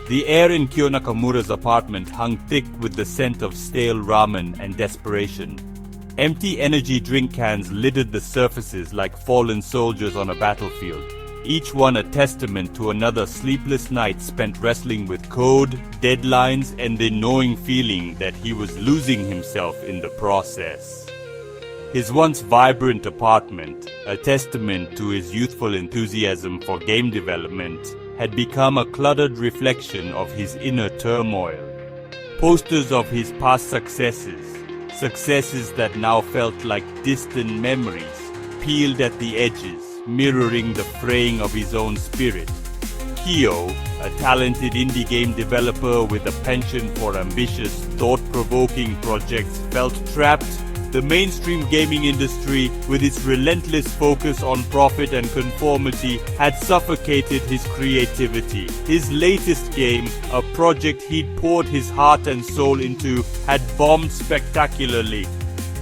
The air in Kyo Nakamura's apartment hung thick with the scent of stale ramen and desperation. Empty energy drink cans littered the surfaces like fallen soldiers on a battlefield, each one a testament to another sleepless night spent wrestling with code, deadlines, and the gnawing feeling that he was losing himself in the process. His once vibrant apartment, a testament to his youthful enthusiasm for game development, had become a cluttered reflection of his inner turmoil. Posters of his past successes that now felt like distant memories, peeled at the edges, mirroring the fraying of his own spirit. Kyo, a talented indie game developer with a penchant for ambitious, thought-provoking projects, felt trapped. The mainstream gaming industry, with its relentless focus on profit and conformity, had suffocated his creativity. His latest game, a project he'd poured his heart and soul into, had bombed spectacularly.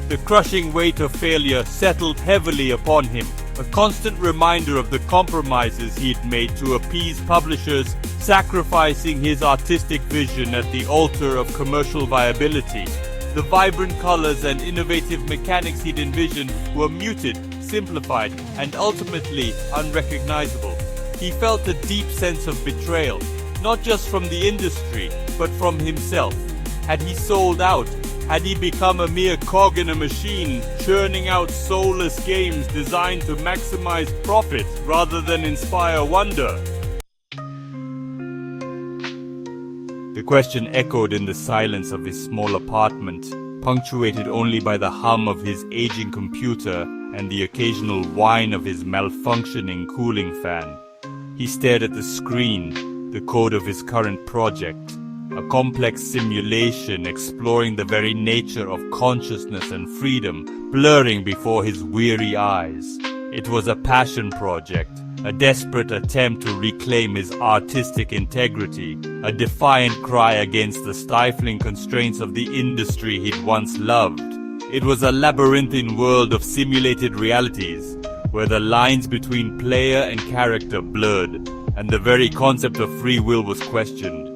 The crushing weight of failure settled heavily upon him, a constant reminder of the compromises he'd made to appease publishers, sacrificing his artistic vision at the altar of commercial viability. The vibrant colors and innovative mechanics he'd envisioned were muted, simplified, and ultimately unrecognizable. He felt a deep sense of betrayal, not just from the industry, but from himself. Had he sold out? Had he become a mere cog in a machine, churning out soulless games designed to maximize profit rather than inspire wonder? The question echoed in the silence of his small apartment, punctuated only by the hum of his aging computer and the occasional whine of his malfunctioning cooling fan. He stared at the screen, the code of his current project, a complex simulation exploring the very nature of consciousness and freedom, blurring before his weary eyes. It was a passion project, a desperate attempt to reclaim his artistic integrity, a defiant cry against the stifling constraints of the industry he'd once loved. It was a labyrinthine world of simulated realities, where the lines between player and character blurred, and the very concept of free will was questioned.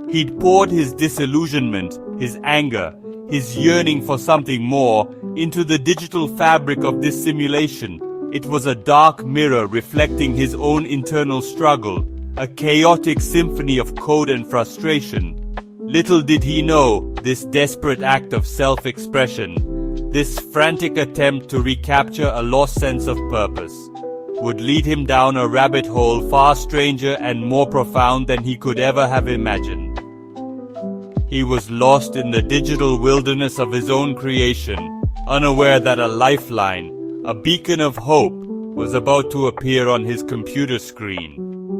He'd poured his disillusionment, his anger, his yearning for something more into the digital fabric of this simulation. It was a dark mirror reflecting his own internal struggle, a chaotic symphony of code and frustration. Little did he know, this desperate act of self-expression, this frantic attempt to recapture a lost sense of purpose, would lead him down a rabbit hole far stranger and more profound than he could ever have imagined. He was lost in the digital wilderness of his own creation, unaware that a lifeline, a beacon of hope, was about to appear on his computer screen.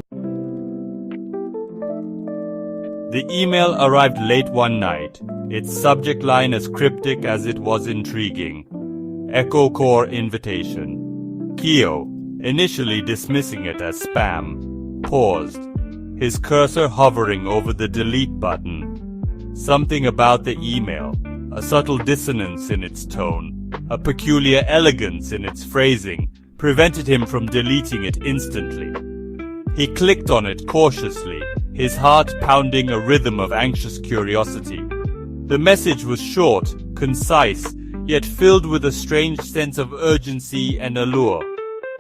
The email arrived late one night, its subject line as cryptic as it was intriguing. Echo Core invitation. Kyo, initially dismissing it as spam, paused, his cursor hovering over the delete button. Something about the email, a subtle dissonance in its tone, a peculiar elegance in its phrasing, prevented him from deleting it instantly. He clicked on it cautiously, his heart pounding a rhythm of anxious curiosity. The message was short, concise, yet filled with a strange sense of urgency and allure.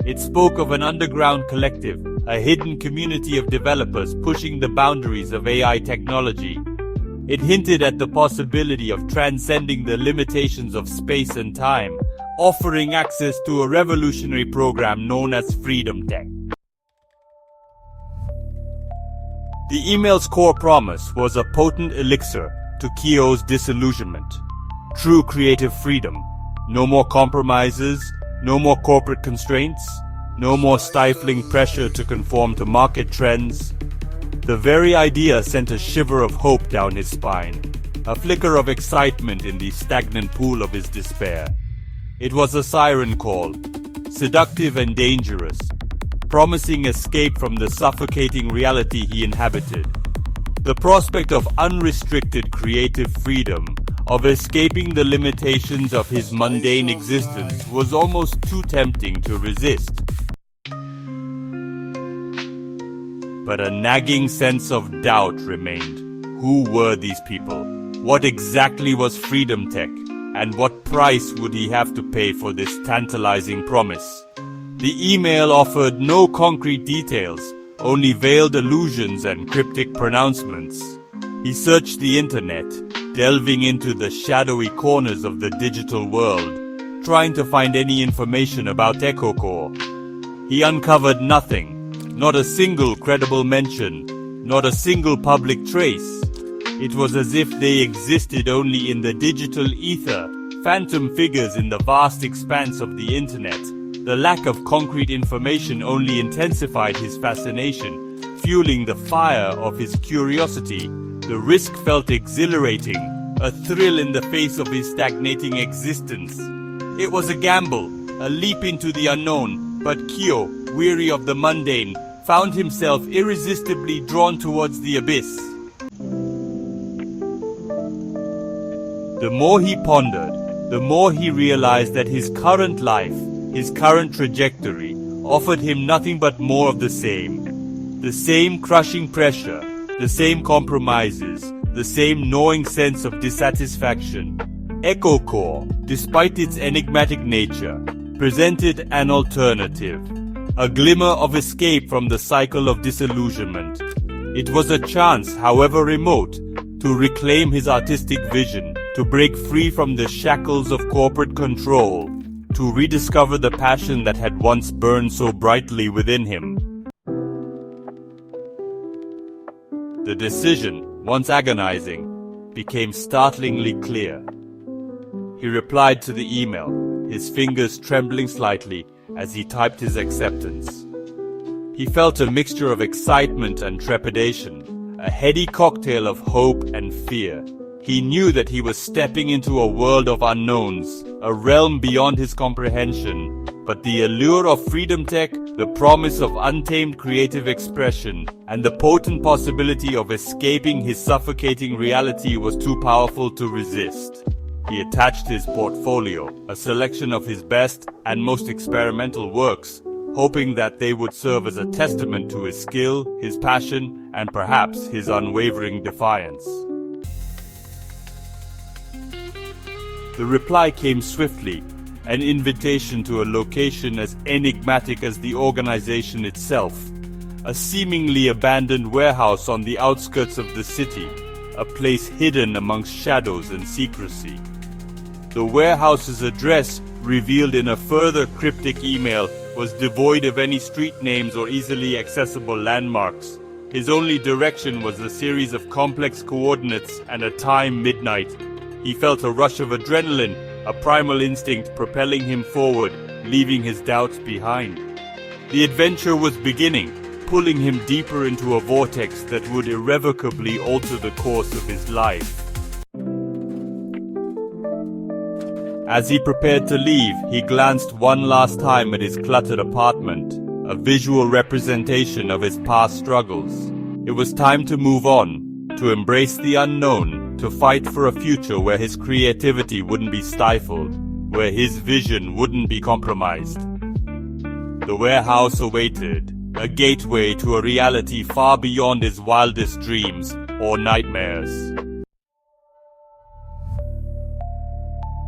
It spoke of an underground collective, a hidden community of developers pushing the boundaries of AI technology. It hinted at the possibility of transcending the limitations of space and time, offering access to a revolutionary program known as Freedom Tech. The email's core promise was a potent elixir to Kyo's disillusionment. True creative freedom. No more compromises, no more corporate constraints, no more stifling pressure to conform to market trends. The very idea sent a shiver of hope down his spine, a flicker of excitement in the stagnant pool of his despair. It was a siren call, seductive and dangerous, promising escape from the suffocating reality he inhabited. The prospect of unrestricted creative freedom, of escaping the limitations of his mundane existence, was almost too tempting to resist. But a nagging sense of doubt remained. Who were these people? What exactly was freedom tech? And what price would he have to pay for this tantalizing promise? The email offered no concrete details, only veiled allusions and cryptic pronouncements. He searched the internet, delving into the shadowy corners of the digital world, trying to find any information about EchoCore. He uncovered nothing, not a single credible mention, not a single public trace. It was as if they existed only in the digital ether, phantom figures in the vast expanse of the internet. The lack of concrete information only intensified his fascination, fueling the fire of his curiosity. The risk felt exhilarating, a thrill in the face of his stagnating existence. It was a gamble, a leap into the unknown, but Kyo, weary of the mundane, found himself irresistibly drawn towards the abyss. The more he pondered, the more he realized that his current life, his current trajectory, offered him nothing but more of the same. The same crushing pressure, the same compromises, the same gnawing sense of dissatisfaction. EchoCore, despite its enigmatic nature, presented an alternative, a glimmer of escape from the cycle of disillusionment. It was a chance, however remote, to reclaim his artistic vision, to break free from the shackles of corporate control, to rediscover the passion that had once burned so brightly within him. The decision, once agonizing, became startlingly clear. He replied to the email, his fingers trembling slightly as he typed his acceptance. He felt a mixture of excitement and trepidation, a heady cocktail of hope and fear. He knew that he was stepping into a world of unknowns, a realm beyond his comprehension. But the allure of freedom tech, the promise of untamed creative expression, and the potent possibility of escaping his suffocating reality was too powerful to resist. He attached his portfolio, a selection of his best and most experimental works, hoping that they would serve as a testament to his skill, his passion, and perhaps his unwavering defiance. The reply came swiftly, an invitation to a location as enigmatic as the organization itself, a seemingly abandoned warehouse on the outskirts of the city, a place hidden amongst shadows and secrecy. The warehouse's address, revealed in a further cryptic email, was devoid of any street names or easily accessible landmarks. His only direction was a series of complex coordinates and a time midnight. He felt a rush of adrenaline, a primal instinct propelling him forward, leaving his doubts behind. The adventure was beginning, pulling him deeper into a vortex that would irrevocably alter the course of his life. As he prepared to leave, he glanced one last time at his cluttered apartment, a visual representation of his past struggles. It was time to move on, to embrace the unknown, to fight for a future where his creativity wouldn't be stifled, where his vision wouldn't be compromised. The warehouse awaited, a gateway to a reality far beyond his wildest dreams or nightmares.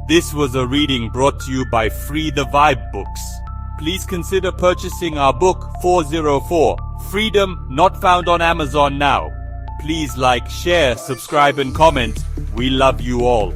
This was a reading brought to you by Free the Vibe Books. Please consider purchasing our book 404, Freedom Not Found on Amazon Now. Please like, share, subscribe and comment. We love you all.